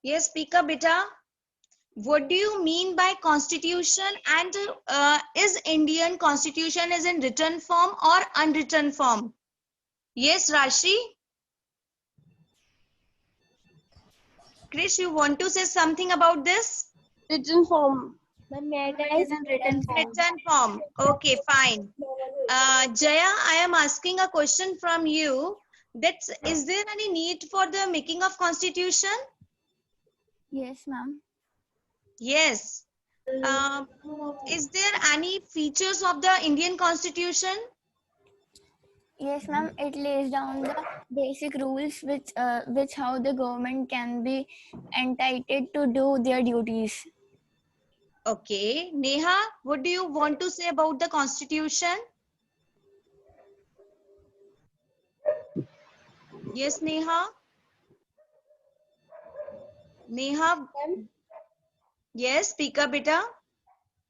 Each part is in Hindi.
Yes, speak up, beta. What do you mean by constitution, and is Indian constitution is in written form or unwritten form? Yes, Rashi. Krish, you want to say something about this? Written form. Ma'am, may I tell? It is in written form. Written form. Okay, fine. Jaya, I am asking a question from you. That is there any need for the making of constitution? Yes, ma'am. Yes. Um, is there any features of the Indian constitution? Yes, ma'am. It lays down the basic rules which how the government can be entitled to do their duties. Okay. Neha, what do you want to say about the constitution? Yes, Neha. Neha, yes, speak up, beta.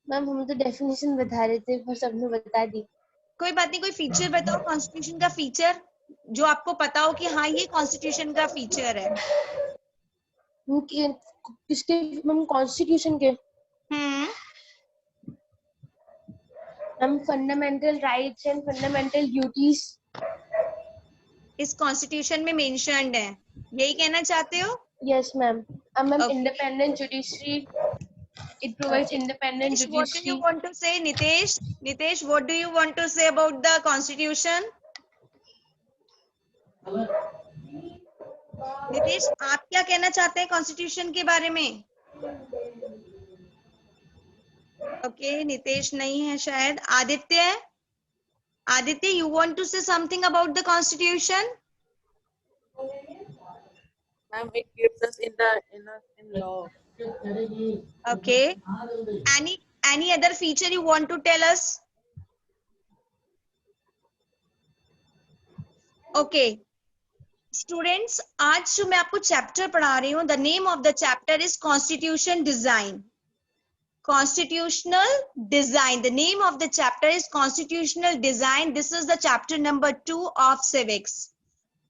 Ma'am हम तो डेफिनेशन बता रहे थे पर सबने बता दी. कोई बात नहीं, कोई फीचर बताओ कॉन्स्टिट्यूशन का फीचर जो आपको पता हो कि हाँ ये कॉन्स्टिट्यूशन का फीचर है. वो किसके मैम कॉन्स्टिट्यूशन के ma'am fundamental rights and fundamental duties इस कॉन्स्टिट्यूशन में मेंशन्ड है, यही कहना चाहते हो? Yes ma'am. Ma'am Okay. Independent judiciary, it provides independent Nitesh, what do you judiciary. want to say? Nitesh, what do you want to say about the constitution? Nitesh, आप क्या कहना चाहते हैं कॉन्स्टिट्यूशन के बारे में? ओके, नितेश नहीं है शायद. Aditya, you want to say something about the constitution? Ma'am, it gives us in law. Okay. Any other feature you want to tell us? Okay. Students, आज जो मैं आपको चैप्टर पढ़ा रही हूँ, the name of the chapter is Constitution Design. Constitutional Design. The name of the chapter is Constitutional Design. This is the chapter number 2 of civics.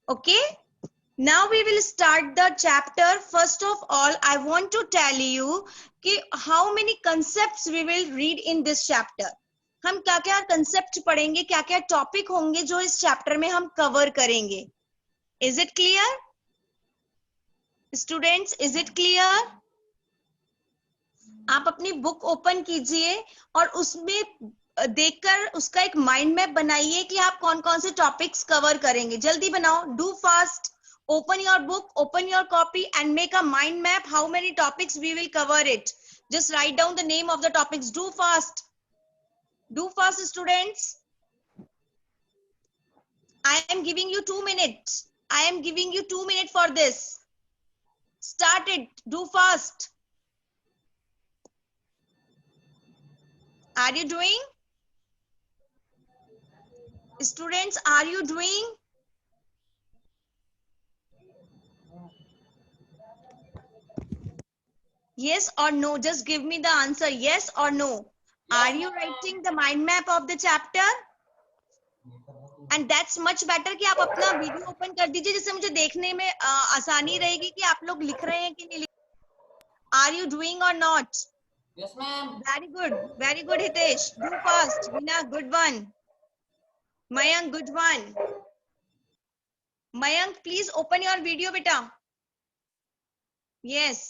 Okay. Now we will start the chapter. First of all, I want to tell you कि how many concepts we will read in this chapter. हम क्या क्या concept पढ़ेंगे, क्या क्या topic होंगे जो इस chapter में हम cover करेंगे. Is it clear? Students, is it clear? आप अपनी बुक ओपन कीजिए और उसमें देखकर उसका एक माइंड मैप बनाइए कि आप कौन कौन से टॉपिक्स कवर करेंगे. जल्दी बनाओ. Do fast. Open your book, open your copy and make a mind map how many topics we will cover it. Just write down the name of the topics. Do fast. Do fast, students. I am giving you 2 minutes. I am giving you 2 minutes for this. Start it. Do fast. Are you doing? Students, are you doing? Yes or no? Just give me the answer. Yes or no? Are you writing the mind map of the chapter? And that's much better कि आप अपना वीडियो ओपन कर दीजिए जिससे मुझे देखने में आसानी रहेगी कि आप लोग लिख रहे हैं कि नहीं. Are you doing or not? Yes, ma'am. Very good. Very good, Hitesh. Do fast. Hina, good one. Mayank, good one. Mayank, please open your video, beta. Yes.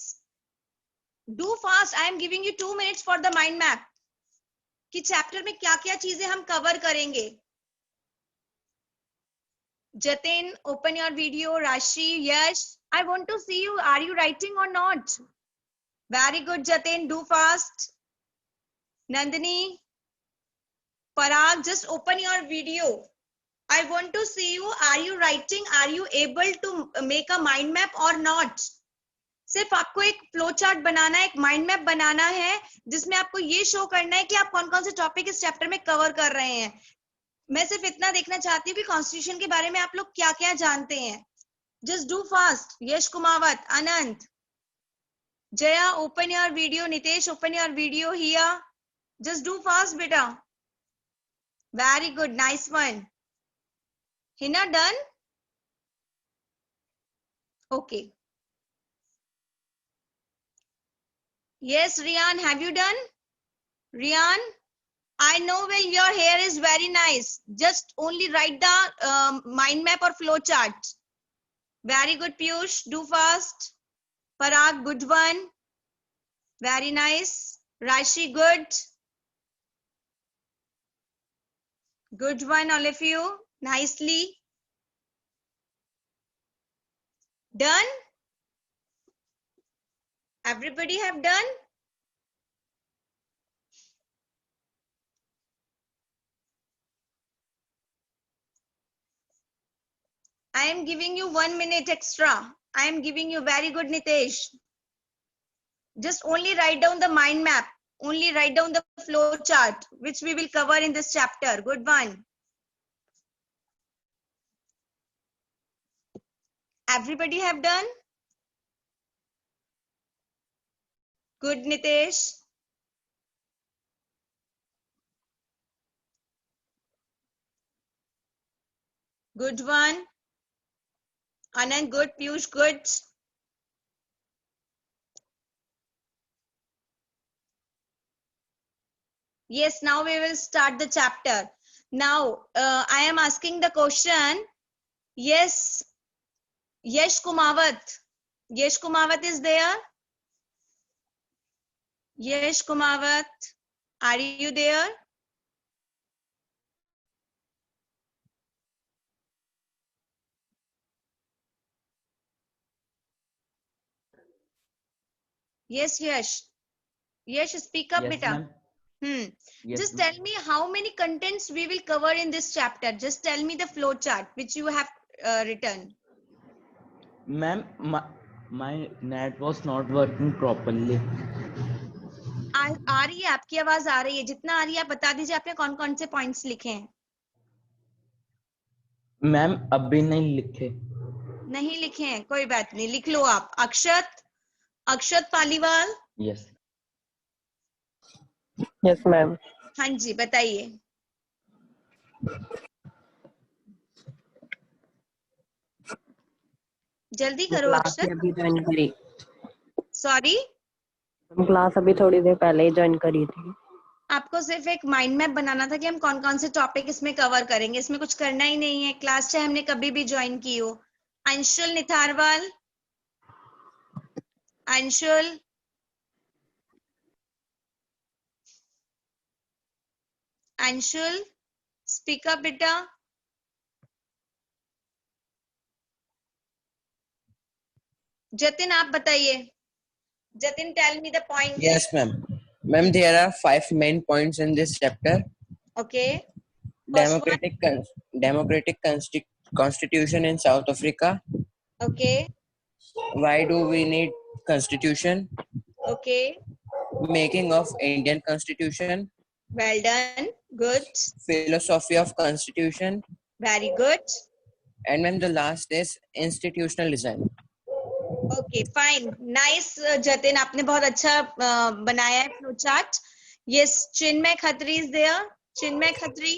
Do fast. I am giving you 2 minutes for the mind map. कि चैप्टर में क्या क्या चीजें हम कवर करेंगे. Jatin, open your video. Rashi, Yash, I want to see you. Are you writing or not? Very good, Jatin. Do fast. Nandini, Parag, just open your video. I want to see you. Are you writing? Are you able to make a mind map or not? सिर्फ आपको एक फ्लो चार्ट बनाना है, एक माइंड मैप बनाना है जिसमें आपको ये शो करना है कि आप कौन कौन से टॉपिक इस चैप्टर में कवर कर रहे हैं. मैं सिर्फ इतना देखना चाहती हूँ कि कॉन्स्टिट्यूशन के बारे में आप लोग क्या क्या जानते हैं. Just do fast. Yash Kumawat, Anant, Jaya, open your video. Nitesh, open your video here. Just do fast बेटा. Very good, nice one. Hina, done? Okay. Yes, Rian, have you done? Rian, I know well your hair is very nice. Just only write the mind map or flow chart. Very good, Piyush. Do fast. Parag, good one. Very nice. Rashi, good. Good one, all of you. Nicely. Done? Everybody have done? I am giving you 1 minute extra. I am giving you very good, Nitesh. Just only write down the mind map. Only write down the flow chart, which we will cover in this chapter. Good one. Everybody have done? Good, Nitesh. Good one. Anand, good. Piyush, good. Yes, now we will start the chapter. Now, I am asking the question. Yes, Yesh Kumawat. Yesh Kumawat is there? Yesh Kumawat, are you there? Yes, Yesh. Yesh, speak up, Yes, beta. ma'am. Yes, Just ma'am. tell me how many contents we will cover in this chapter. Just tell me the flow chart which you have written. Ma'am, my net was not working properly. आ रही है आपकी आवाज आ रही है जितना आ रही है आप बता दीजिए आपने कौन कौन से पॉइंट्स लिखे हैं मैम अभी नहीं लिखे नहीं लिखे हैं कोई बात नहीं लिख लो आप अक्षत पालीवाल यस Yes, ma'am. हाँ जी बताइए जल्दी करो क्लास अक्षत अभी ज्वाइन करी सॉरी क्लास अभी थोड़ी देर पहले ही ज्वाइन करी थी आपको सिर्फ एक माइंड मैप बनाना था कि हम कौन कौन से टॉपिक इसमें कवर करेंगे इसमें कुछ करना ही नहीं है क्लास चाहे हमने कभी भी ज्वाइन की हो अंशुल निथारवाल अंशुल अंशुल स्पीक अप बेटा जतिन आप बताइए Jatin tell me the point Yes, ma'am. Ma'am, there are 5 main points in this chapter. Okay first one Democratic constitution in South Africa. Okay Why do we need constitution? Okay Making of Indian constitution. Well done good Philosophy of constitution. Very good And then the last is institutional design. Okay fine nice Jatin आपने बहुत अच्छा बनाया है flow chart yes Chinmay Khatri is there Chinmay Khatri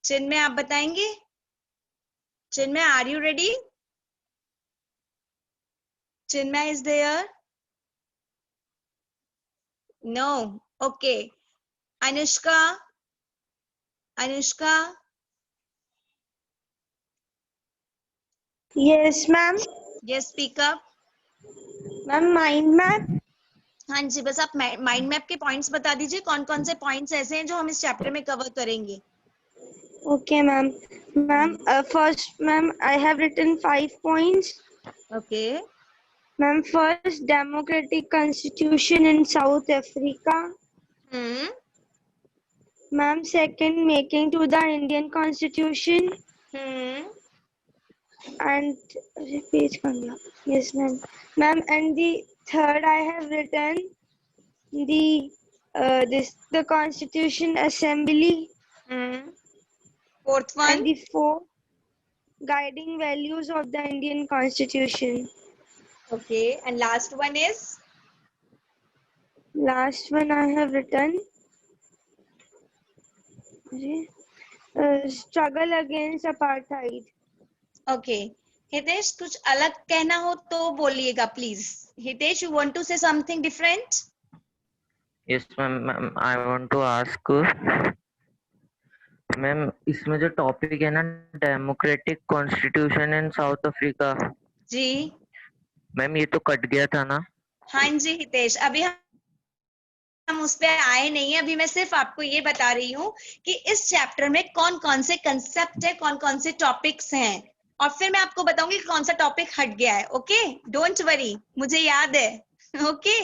Chinmay आप बताएंगे Chinmay are you ready Chinmay is there no okay Anushka Anushka Yes, ma'am. Yes speak up Ma'am, mind map. हाँ जी बस आप माइंड मैप के पॉइंट्स बता दीजिए कौन कौन से पॉइंट्स ऐसे हैं जो हम इस चैप्टर में कवर करेंगे Okay, ma'am. Ma'am, first, ma'am, I have written 5 points. Okay Ma'am, first, democratic constitution in South Africa. Ma'am, second, making to the Indian constitution. And page Kangla. Yes, ma'am. Ma'am, and the third, I have written the the Constitution Assembly. Fourth And one the fourth, guiding values of the Indian Constitution. Okay and last one is Last one I have written struggle against apartheid. Okay Hitesh कुछ अलग कहना हो तो बोलिएगा please. Hitesh, you want to say something different? Yes, ma'am. I want to ask, ma'am इसमें जो टॉपिक है ना democratic constitution in South Africa, जी मैम ये तो कट गया था ना? हाँ जी हितेश, अभी हम उस पे आए नहीं है. अभी मैं सिर्फ आपको ये बता रही हूँ कि इस चैप्टर में कौन कौन से कंसेप्ट है, कौन कौन से टॉपिक्स हैं, और फिर मैं आपको बताऊंगी कि कौन सा टॉपिक हट गया है. ओके, डोंट वरी, मुझे याद है. ओके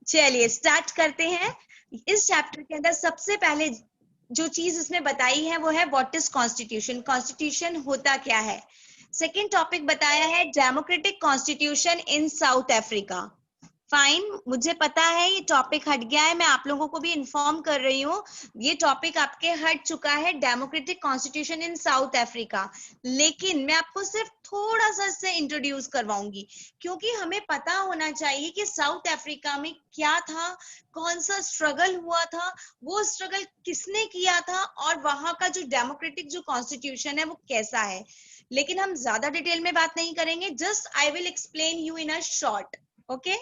चलिए स्टार्ट करते हैं. इस चैप्टर के अंदर सबसे पहले जो चीज इसमें बताई है वो है व्हाट इज कॉन्स्टिट्यूशन. कॉन्स्टिट्यूशन होता क्या है. सेकेंड टॉपिक बताया है democratic constitution in South Africa. Fine, मुझे पता है ये टॉपिक हट गया है, मैं आप लोगों को भी इन्फॉर्म कर रही हूँ. ये टॉपिक आपके हट चुका है, democratic constitution in South Africa. लेकिन मैं आपको सिर्फ थोड़ा सा इससे इंट्रोड्यूस करवाऊंगी, क्योंकि हमें पता होना चाहिए कि साउथ अफ्रीका में क्या था, कौन सा स्ट्रगल हुआ था, वो स्ट्रगल किसने किया था, और वहां का जो डेमोक्रेटिक जो कॉन्स्टिट्यूशन है वो कैसा है. लेकिन हम ज्यादा डिटेल में बात नहीं करेंगे, just I will explain you in a short. Okay,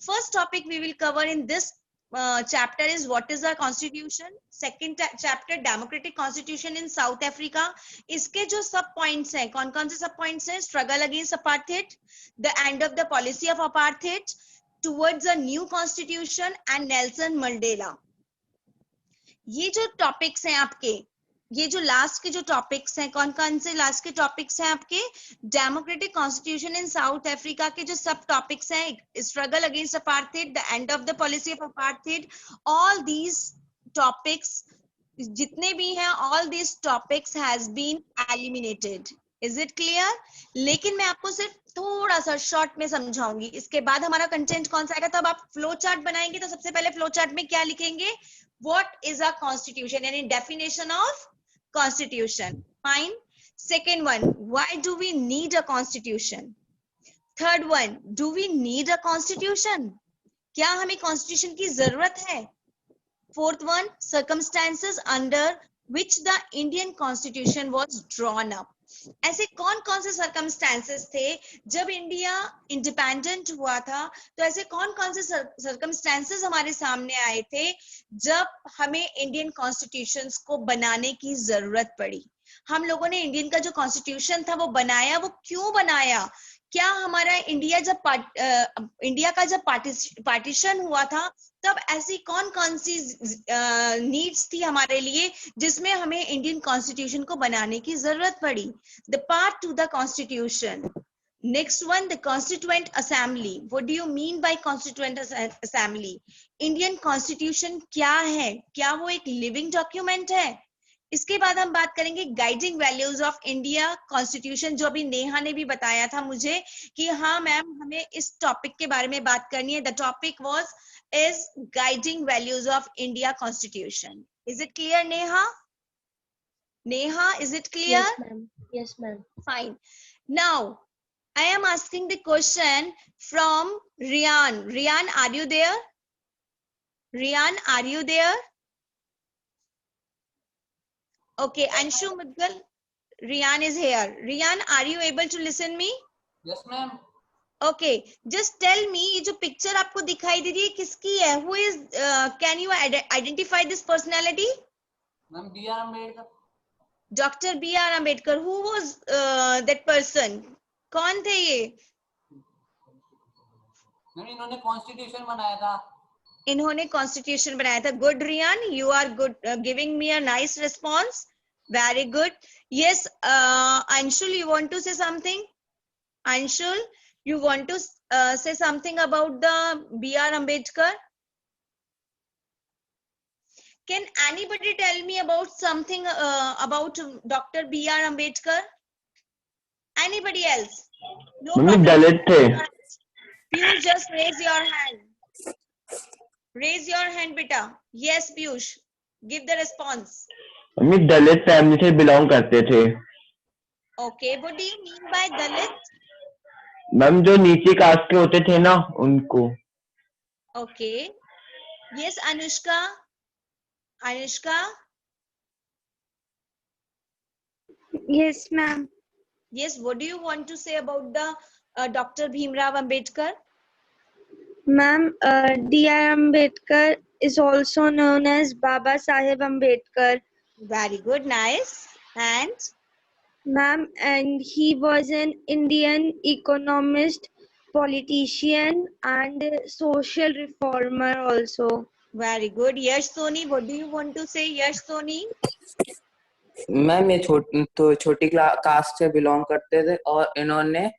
first topic we will cover in this chapter is what is our constitution. Second chapter democratic constitution in South Africa. इसके जो सब पॉइंट्स हैं, कौन कौन से सब पॉइंट्स हैं. Struggle against apartheid, the end of the policy of apartheid, towards a new constitution and Nelson Mandela. ये जो टॉपिक्स हैं आपके, ये जो लास्ट के जो टॉपिक्स हैं, कौन कौन से लास्ट के टॉपिक्स हैं आपके. Democratic constitution in South Africa के जो सब टॉपिक्स हैं, struggle against apartheid, the end of the policy of apartheid, all these topics जितने भी हैं, all these topics has been eliminated. Is it clear. लेकिन मैं आपको सिर्फ थोड़ा सा शॉर्ट में समझाऊंगी. इसके बाद हमारा कंटेंट कौन सा आएगा, तब आप फ्लो चार्ट बनाएंगे तो सबसे पहले फ्लो चार्ट में क्या लिखेंगे, what is a constitution, यानी definition of constitution. Fine. Second one, why do we need a constitution. Third one, do we need a constitution, क्या हमें constitution की जरूरत है. Fourth one, circumstances under which the Indian constitution was drawn up. ऐसे कौन कौन से सर्कमस्टेंसेस थे जब इंडिया इंडिपेंडेंट हुआ था, तो ऐसे कौन कौन से सर्कमस्टेंसेस हमारे सामने आए थे जब हमें इंडियन कॉन्स्टिट्यूशंस को बनाने की जरूरत पड़ी. हम लोगों ने इंडियन का जो कॉन्स्टिट्यूशन था वो बनाया, वो क्यों बनाया, क्या हमारा इंडिया का जब पार्टीशन हुआ था तब ऐसी कौन कौन सी नीड्स थी हमारे लिए जिसमें हमें इंडियन कॉन्स्टिट्यूशन को बनाने की जरूरत पड़ी. The part two the constitution. Next one, the constituent assembly. What do you mean by constituent assembly. Indian constitution क्या है, क्या वो एक लिविंग डॉक्यूमेंट है. इसके बाद हम बात करेंगे guiding values of India constitution, जो अभी नेहा ने भी बताया था मुझे कि हाँ मैम हमें इस टॉपिक के बारे में बात करनी है. The topic was is guiding values of India constitution. Is it clear Neha. Neha, is it clear? Yes, ma'am. Yes, ma'am. Fine. Now I am asking the question from Rian. Rian, are you there? Rian, are you there? Okay, Anshu Mudgal, Rian is here. Rian, are you able to listen me? Yes, ma'am. Okay, just tell me, ये जो picture आपको दिखाई दे रही है किसकी है? Who is? Can you identify this personality? Ma'am, B.R. Ambedkar. Dr. B.R. Ambedkar. Who was that person? कौन थे ये? मैम इन्होंने कॉन्स्टिट्यूशन बनाया था. इन्होंने कॉन्स्टिट्यूशन बनाया था. Good Rian, you are good, giving me a nice response. Very good. Yes, Anshul, you want to say something? Anshul, you want to say something about the B.R. Ambedkar? Can anybody tell me about something about Dr. B.R. Ambedkar? Anybody else? No problem. दलित थे. Piyush, just raise your hand. Raise your hand, beta. Yes, Piyush. Give the response. Mummy Dalit family से बिलोंग करते थे. Okay, what do you mean by Dalit? Ma'am जो नीचे कास्ट के होते थे ना उनको. Okay. Yes, Anushka. Anushka. Yes, ma'am. Yes, what do you want to say about the Dr. Bhimrao Ambedkar? Ma'am, D.R. Ambedkar is also known as Baba Saheb Ambedkar. Very good, nice. And Ma'am, and he was an Indian economist, politician, and social reformer also. very good. Yash Soni, what do you want to say, Yash Soni? Ma'am ये छोटी कास्ट से बिलोंग करते थे और इन्होंने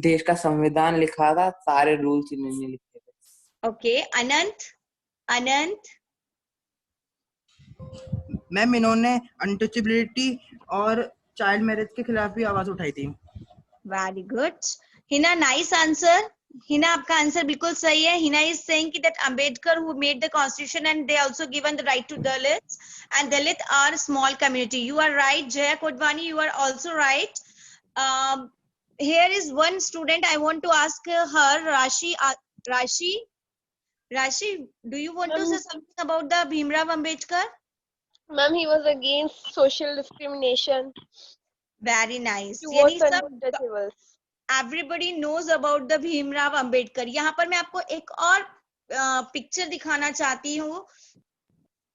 देश का संविधान लिखा था, सारे रूल्स इन्होंने लिखे थे। Okay, Anant, मैम इन्होंने अनटचेबिलिटी और चाइल्ड मैरिज के खिलाफ भी आवाज उठाई थी। very good. Hina, nice answer. Hina, आपका आंसर बिल्कुल सही है. Hina is saying that Ambedkar who made the constitution and they also given the right to Dalits, and Dalit are small community. You are right, Jaya Kodwani. You are also right. Here is one student. I want to ask her, Rashi. Rashi, do you want to say something about the Bhimrao Ambedkar? Ma'am, he was against social discrimination. Very nice. Towards यानी सब untouchables. everybody knows about the Bhimrao Ambedkar. यहाँ पर मैं आपको एक और पिक्चर दिखाना चाहती हूँ.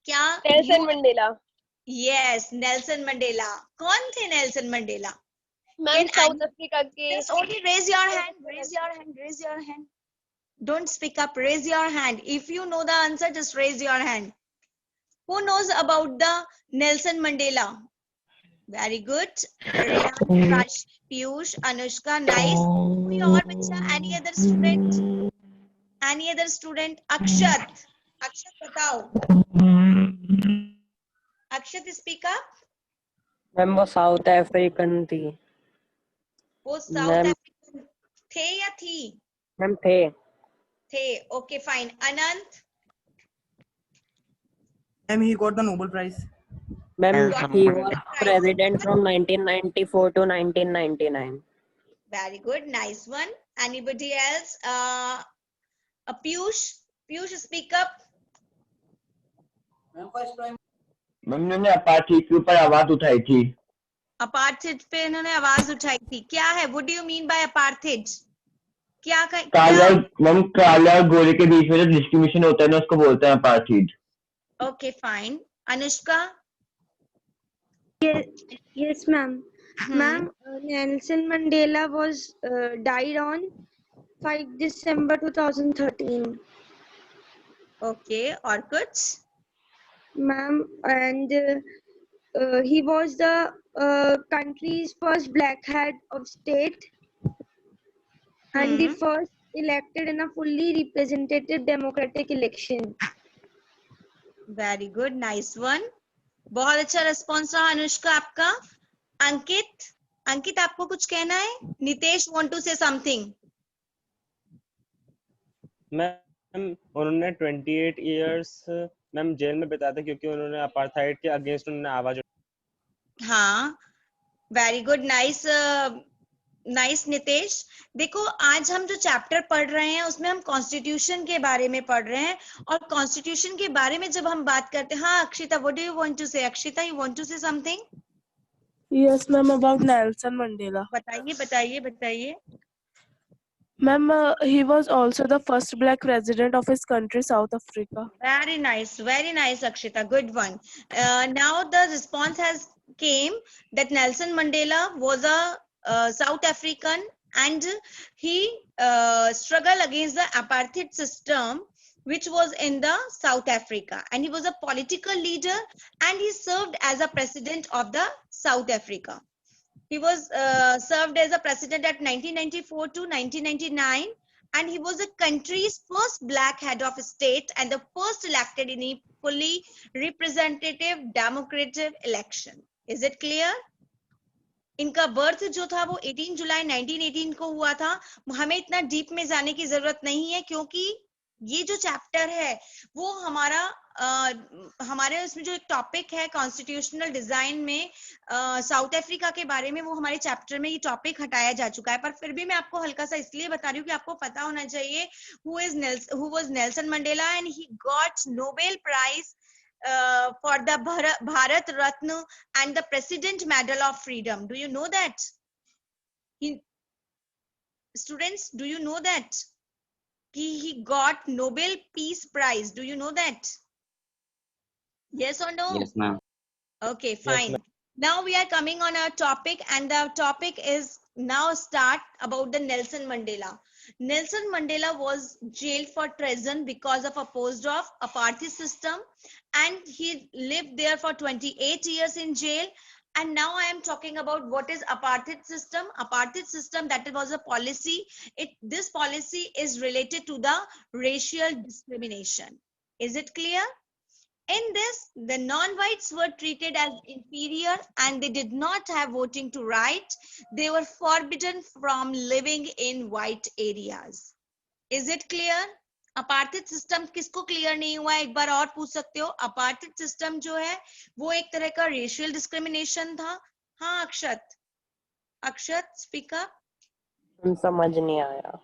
क्या? Nelson Mandela. Yes, Nelson Mandela. कौन थे Nelson Mandela? Ma'am, South Africa के. Just only raise your hand. Raise your hand. Raise your hand. Don't speak up. Raise your hand. If you know the answer, just raise your hand. Who knows about the Nelson Mandela? Very good. Riyan, Rashi, Piyush, Anushka, nice. कोई और बच्चा? Any other student? Any other student? Akshat. Akshat बताओ. Akshat, speak up. मैम वो साउथ अफ्रीकन थी। वो साउथ अफ्रीकन थे या थी? मैम थे। Okay, fine. Anant. Ma'am he got the Nobel Prize. Ma'am Nelson he Mandela. was president from 1994 to 1999. Very good. Nice one. Anybody else? Piyush. Piyush, speak up. Ma'am first prime ma'am इन्होंने अपार्थाइड के ऊपर आवाज उठाई थी। अपार्थाइड पे इन्होंने आवाज उठाई थी. क्या है? What do you mean by apartheid? क्या काला मैम काला और गोरे के बीच में जो डिस्क्रिमिनेशन होता है ना उसको बोलते हैं apartheid. Okay, fine. Anushka. Yes, ma'am. Ma'am, Nelson Mandela was died on 5 December 2013. Okay, और कुछ? Ma'am, and he was the country's first black head of state and the first elected in a fully representative democratic election. Very good, nice one. बहुत अच्छा रिस्पॉन्स रहा अनुष्का आपका. अंकित आपको कुछ कहना है? Nitesh want to say something. Ma'am उन्होंने 28 इयर्स मैम जेल में बिताया था क्योंकि उन्होंने अपार्थाइड के अगेंस्ट उन्होंने आवाज उठाई। हाँ, very good, nice nice Nitesh. देखो आज हम जो चैप्टर पढ़ रहे हैं उसमें हम कॉन्स्टिट्यूशन के बारे में पढ़ रहे हैं और कॉन्स्टिट्यूशन के बारे में जब हम बात करते हैं. हाँ Akshita, what do you want to say? Akshita, you want to say something? Yes, ma'am, about Nelson Mandela. बताइए. Ma'am, he was also the first black president of his country, South Africa. Very nice, Akshita. Good one. Now the response has came that Nelson Mandela was a South African and he struggled against the apartheid system which was in the South Africa, and he was a political leader and he served as a president of the South Africa. He was served as a president at 1994 to 1999. And he was the country's first black head of state and the first elected in a fully representative democratic election. Is it clear? इनका बर्थ जो था वो 18 जुलाई 1918 को हुआ था. हमें इतना डीप में जाने की जरूरत नहीं है क्योंकि ये जो चैप्टर है वो हमारे उसमें जो एक टॉपिक है कॉन्स्टिट्यूशनल डिजाइन में साउथ अफ्रीका के बारे में, वो हमारे चैप्टर में ये टॉपिक हटाया जा चुका है. पर फिर भी मैं आपको हल्का सा इसलिए बता रही हूँ कि आपको पता होना चाहिए who was Nelson Mandela and he got Nobel Prize for the Bharat Ratna and the President Medal of Freedom. Do you know that? Students, do you know that? He got Nobel Peace Prize. Do you know that? Yes or no? Yes, ma'am. Okay, Yes, fine. ma'am. Now we are coming on our topic, and the topic is now start about the Nelson Mandela. Nelson Mandela was jailed for treason because of opposed of apartheid system, and he lived there for 28 years in jail. And now I am talking about what is apartheid system. Apartheid system, that was a policy. This policy is related to the racial discrimination. Is it clear? In this, the non-whites were treated as inferior and they did not have voting to right. They were forbidden from living in white areas. Is it clear? Apartheid system किसको क्लियर नहीं हुआ, एक बार और पूछ सकते हो. अपार्थित सिस्टम जो है वो एक तरह का रेशियल डिस्क्रिमिनेशन था. हाँ अक्षत स्पीक अप. समझ नहीं आया.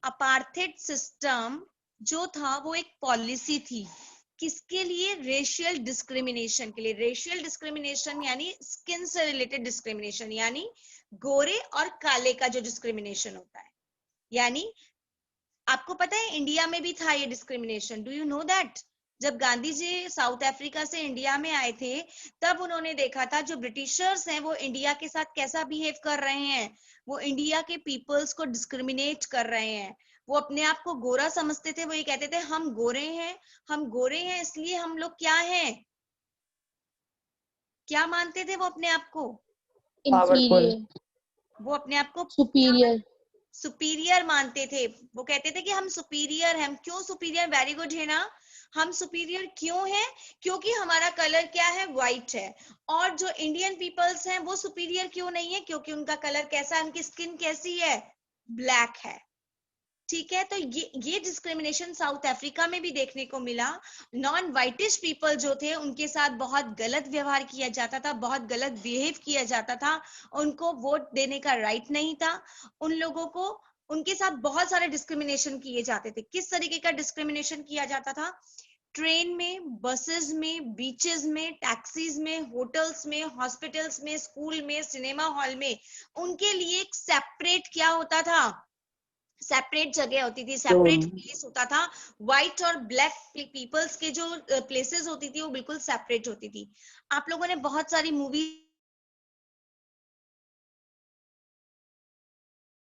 अपार्थित सिस्टम जो था वो एक पॉलिसी थी. किसके लिए? रेशियल डिस्क्रिमिनेशन के लिए. रेशियल डिस्क्रिमिनेशन यानी स्किन से रिलेटेड डिस्क्रिमिनेशन, यानी गोरे और काले का जो डिस्क्रिमिनेशन होता है. यानी आपको पता है इंडिया में भी था ये discrimination. Do you know that? जब गांधी जी साउथ अफ्रीका से इंडिया में आए थे तब उन्होंने देखा था जो ब्रिटिशर्स हैं वो इंडिया के साथ कैसा बिहेव कर रहे हैं. वो इंडिया के पीपल्स को डिस्क्रिमिनेट कर रहे हैं. वो अपने आप को गोरा समझते थे. वो ये कहते थे हम गोरे हैं इसलिए हम लोग क्या हैं, क्या मानते थे वो अपने आप को? वो अपने आप को सुपीरियर मानते थे. वो कहते थे कि हम सुपीरियर हैं. क्यों सुपीरियर? वेरी गुड है ना. हम सुपीरियर क्यों हैं? क्योंकि हमारा कलर क्या है? व्हाइट है. और जो इंडियन पीपल्स हैं वो सुपीरियर क्यों नहीं है? क्योंकि उनका कलर कैसा है, उनकी स्किन कैसी है? ब्लैक है. ठीक है. तो ये डिस्क्रिमिनेशन साउथ अफ्रीका में भी देखने को मिला. नॉन वाइटिश पीपल जो थे उनके साथ बहुत गलत व्यवहार किया जाता था, बहुत गलत बिहेव किया जाता था. उनको वोट देने का राइट नहीं था. उन लोगों को उनके साथ बहुत सारे डिस्क्रिमिनेशन किए जाते थे. किस तरीके का डिस्क्रिमिनेशन किया जाता था? ट्रेन में, बसेस में, बीचेस में, टैक्सीज में, होटल्स में, हॉस्पिटल्स में, स्कूल में, सिनेमा हॉल में उनके लिए एक सेपरेट क्या होता था? सेपरेट जगह होती थी, सेपरेट प्लेस होता था. व्हाइट और ब्लैक पीपल्स के जो प्लेसेस होती थी वो बिल्कुल सेपरेट होती थी. आप लोगों ने बहुत सारी मूवी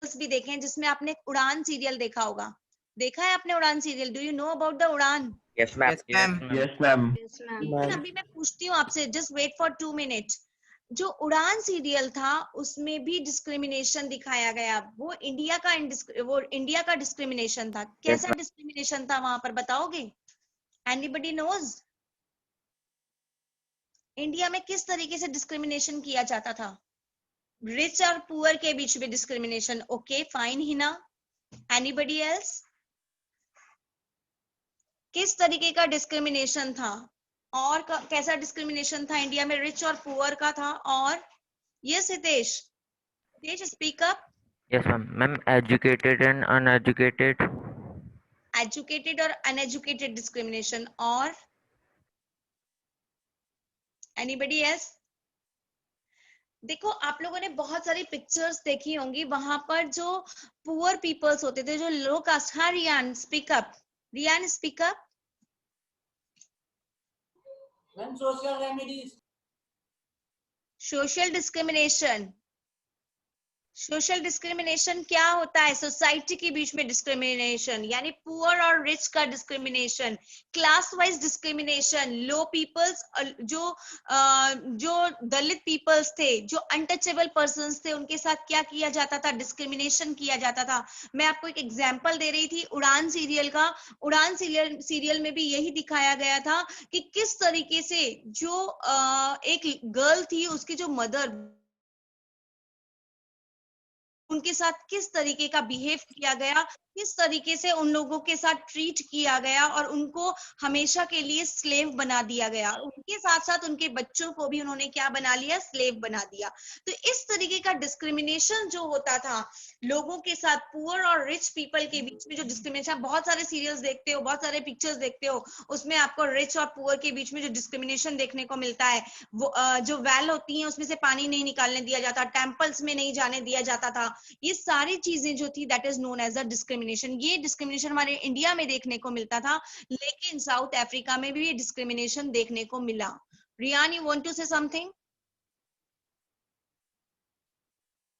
भी देखे हैं जिसमें आपने उड़ान सीरियल देखा होगा. देखा है आपने उड़ान serial? Do you know about the उड़ान? Yes, ma'am. Yes, ma'am. अभी मैं पूछती हूँ आपसे, जस्ट वेट फॉर 2 मिनट. जो उड़ान सीरियल था उसमें भी डिस्क्रिमिनेशन दिखाया गया. वो इंडिया का डिस्क्रिमिनेशन था. कैसा डिस्क्रिमिनेशन था वहां पर, बताओगे? Anybody knows? इंडिया में किस तरीके से डिस्क्रिमिनेशन किया जाता था? रिच और पुअर के बीच में discrimination. Okay fine Hina. Anybody else? किस तरीके का डिस्क्रिमिनेशन था और कैसा डिस्क्रिमिनेशन था इंडिया में? रिच और पुअर का था. और yes Hitesh, speak up. Yes, ma'am. Ma'am, educated and uneducated. Educated और अनएजुकेटेड डिस्क्रिमिनेशन. और एनीबडी एल्स? देखो आप लोगों ने बहुत सारी पिक्चर्स देखी होंगी, वहां पर जो पुअर पीपल्स होते थे, जो लो कास्ट. हाँ Rian speak up. Rian speak up. When social remedies. Social discrimination. Social discrimination क्या होता है? सोसाइटी के बीच में डिस्क्रिमिनेशन, यानी पुअर और रिच का डिस्क्रिमिनेशन, क्लास वाइज डिस्क्रिमिनेशन. लो पीपल्स, जो दलित पीपल्स थे, जो अनटचेबल पर्सन्स थे, उनके साथ क्या किया जाता था? डिस्क्रिमिनेशन किया जाता था. मैं आपको एक एग्जांपल दे रही थी उड़ान सीरियल का. उड़ान सीरियल में भी यही दिखाया गया था कि किस तरीके से जो एक गर्ल थी, उसकी जो मदर उनके साथ किस तरीके का बिहेव किया गया, किस तरीके से उन लोगों के साथ ट्रीट किया गया और उनको हमेशा के लिए स्लेव बना दिया गया। उनके साथ साथ उनके बच्चों को भी उन्होंने क्या बना लिया, स्लेव बना दिया। तो इस तरीके का डिस्क्रिमिनेशन जो होता था लोगों के साथ, पुअर और रिच पीपल के बीच में जो डिस्क्रिमिनेशन, बहुत सारे सीरियल्स देखते हो, बहुत सारे पिक्चर्स देखते हो, उसमें आपको रिच और पुअर के बीच में जो डिस्क्रिमिनेशन देखने को मिलता है, वो जो वेल होती है उसमें से पानी नहीं निकालने दिया जाता, टेम्पल्स में नहीं जाने दिया जाता था, ये सारी चीजें जो थी that is known as a discrimination. ये डिस्क्रिमिनेशन हमारे इंडिया में देखने को मिलता था, लेकिन साउथ अफ्रीका में भी ये डिस्क्रिमिनेशन देखने को मिला। Rian, you want to say something?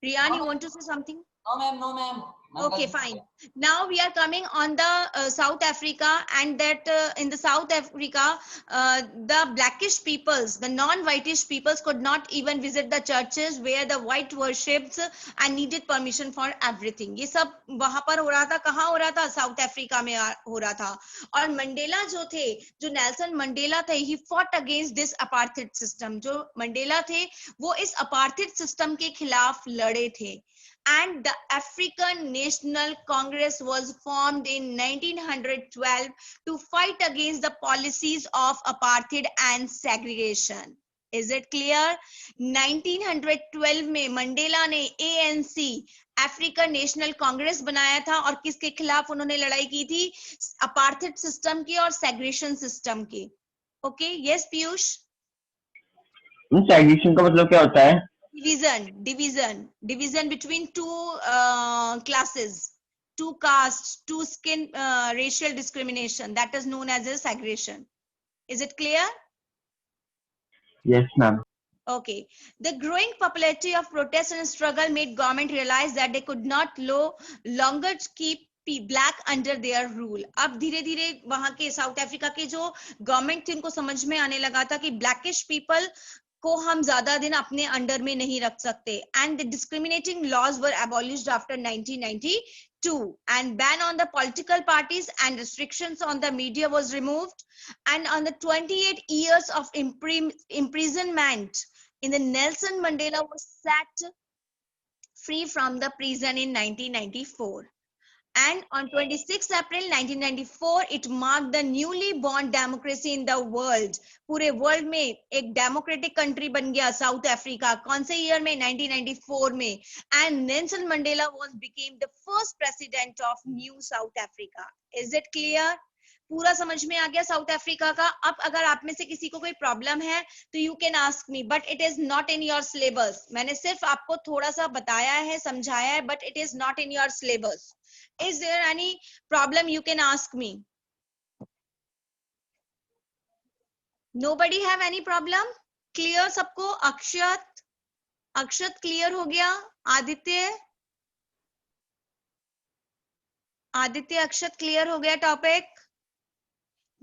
Rian, you want to say something? No, ma'am. No, ma'am. Okay, fine. Now we are coming on the South Africa, and that in the South Africa, the blackish peoples, the non-whitish peoples could not even visit the churches where the white worships and needed permission for everything. ये सब वहां पर हो रहा था। कहाँ हो रहा था? साउथ अफ्रीका में हो रहा था। और मंडेला जो थे, जो नेल्सन मंडेला थे, he fought against this apartheid system. जो मंडेला थे वो इस apartheid system के खिलाफ लड़े थे। And the African National Congress was formed in 1912 to fight against the policies of apartheid and segregation. Is it clear? 1912 में मंडेला ने ANC अफ्रीकन नेशनल कांग्रेस बनाया था और किसके खिलाफ उन्होंने लड़ाई की थी? अपार्थेड सिस्टम की और सेग्रेगेशन सिस्टम की। Okay, yes Piyush? सेग्रेगेशन का मतलब क्या होता है? division between two classes, two castes, two skin, racial discrimination, that is known as a segregation. Is it clear? Yes, ma'am. Okay. The growing popularity of protest and struggle made government realize that they could not longer keep black under their rule. अब धीरे धीरे वहां के साउथ अफ्रीका के जो गवर्नमेंट थी उनको समझ में आने लगा था कि ब्लैकिश पीपल को हम ज्यादा दिन अपने अंडर में नहीं रख सकते। And the discriminating laws were abolished after 1992, and ban on the political parties and restrictions on the media was removed, and on the 28 years of imprisonment in the Nelson Mandela was set free from the prison in 1994. And on 26 April 1994, it marked the newly born democracy in the world. पूरे वर्ल्ड में एक डेमोक्रेटिक कंट्री बन गया साउथ अफ्रीका। कौन से ईयर में? 1994 में। And Nelson Mandela became the first president of new South Africa. Is it clear? पूरा समझ में आ गया साउथ अफ्रीका का? अब अगर आप में से किसी को कोई प्रॉब्लम है तो you can ask me, but it is not in your syllabus. मैंने सिर्फ आपको थोड़ा सा बताया है, समझाया है, but it is not in your syllabus. Is there any problem? You can ask me. Nobody have any problem? Clear सबको? अक्षत क्लियर हो गया? आदित्य अक्षत क्लियर हो गया टॉपिक?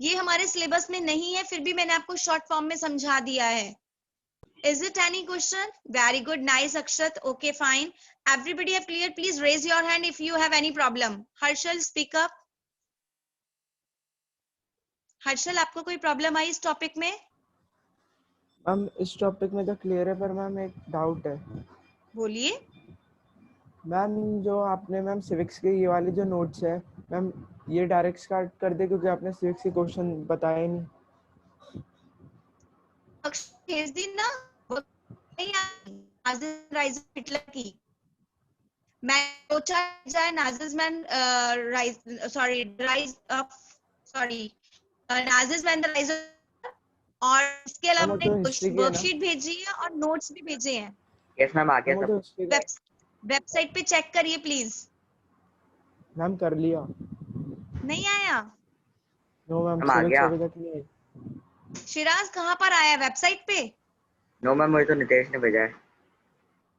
ये हमारे सिलेबस में नहीं है, फिर भी मैंने आपको शॉर्ट फॉर्म में समझा दिया है। Is it any question? Very good, nice Akshat. Okay, fine. Everybody have clear? Please raise your hand if you have any problem. Harshal, speak up. Harshal, आपको कोई प्रॉब्लम आई इस टॉपिक में? मैम इस टॉपिक में तो क्लियर है, पर मैम एक डाउट है। बोलिए। मैम जो आपने मैम सिविक्स के ये वाले जो नोट्स है मैम, ये डायरेक्ट स्टार्ट कर दे क्योंकि आपने सिविक्स के क्वेश्चन बताए नहीं। भेज दी ना हिटलर की। मैं सोचा जाए नाजिसमैन नाजिसमैन द राइज, और इसके अलावा वर्कशीट भेजी है और नोट्स भी भेजे हैं। यस मैम, आ गया सब। वेबसाइट पे चेक करिए प्लीज। मैम कर लिया। नहीं आया? नो मैम, आ गया। अभी तक नहीं आई। शिराज कहाँ पर आया? वेबसाइट पे? नो मैम, मुझे तो नितेश ने भेजा है।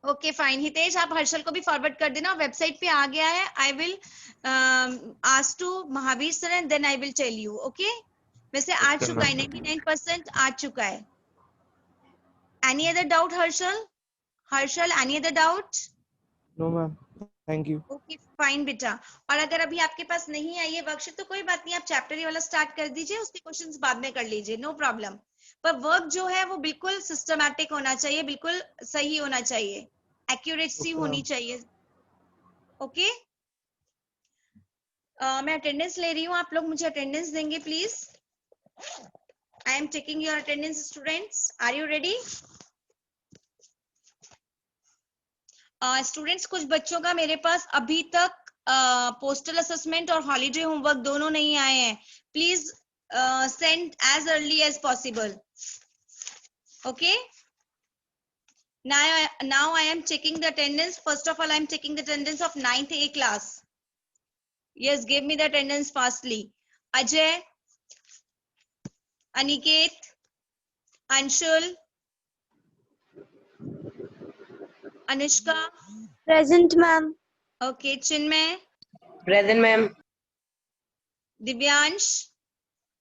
ओके फाइन, हितेश आप हर्षल को भी फॉरवर्ड कर देना। वेबसाइट पे आ गया है। I will ask to Mahavir sir and then I will tell you. Okay, वैसे आ चुका है, 99% आ चुका है। Any other doubt Harshal? Harshal, any other doubt? No ma'am, thank you. Okay fine बेटा। और अगर अभी आपके पास नहीं आई है वर्कशीट तो कोई बात नहीं, आप चैप्टर ये वाला स्टार्ट कर दीजिए, उसके क्वेश्चंस बाद में कर लीजिए, नो प्रॉब्लम। पर वर्क जो है वो बिल्कुल सिस्टमैटिक होना चाहिए, बिल्कुल सही होना चाहिए, एक्यूरेसी होनी चाहिए। ओके मैं अटेंडेंस ले रही हूँ, आप लोग मुझे अटेंडेंस देंगे please. I am taking your attendance students. Are you ready? Students कुछ बच्चों का मेरे पास अभी तक पोस्टल असेसमेंट और हॉलीडे होमवर्क दोनों नहीं आए हैं. Please send as early as possible. Okay now I am checking the attendance. First of all, I am checking the attendance of 9th A class. Yes, give me the attendance fastly. Ajay, Aniket, Anshul, Anushka. Present, ma'am. Okay, Chinmay, Present, ma'am. Divyansh,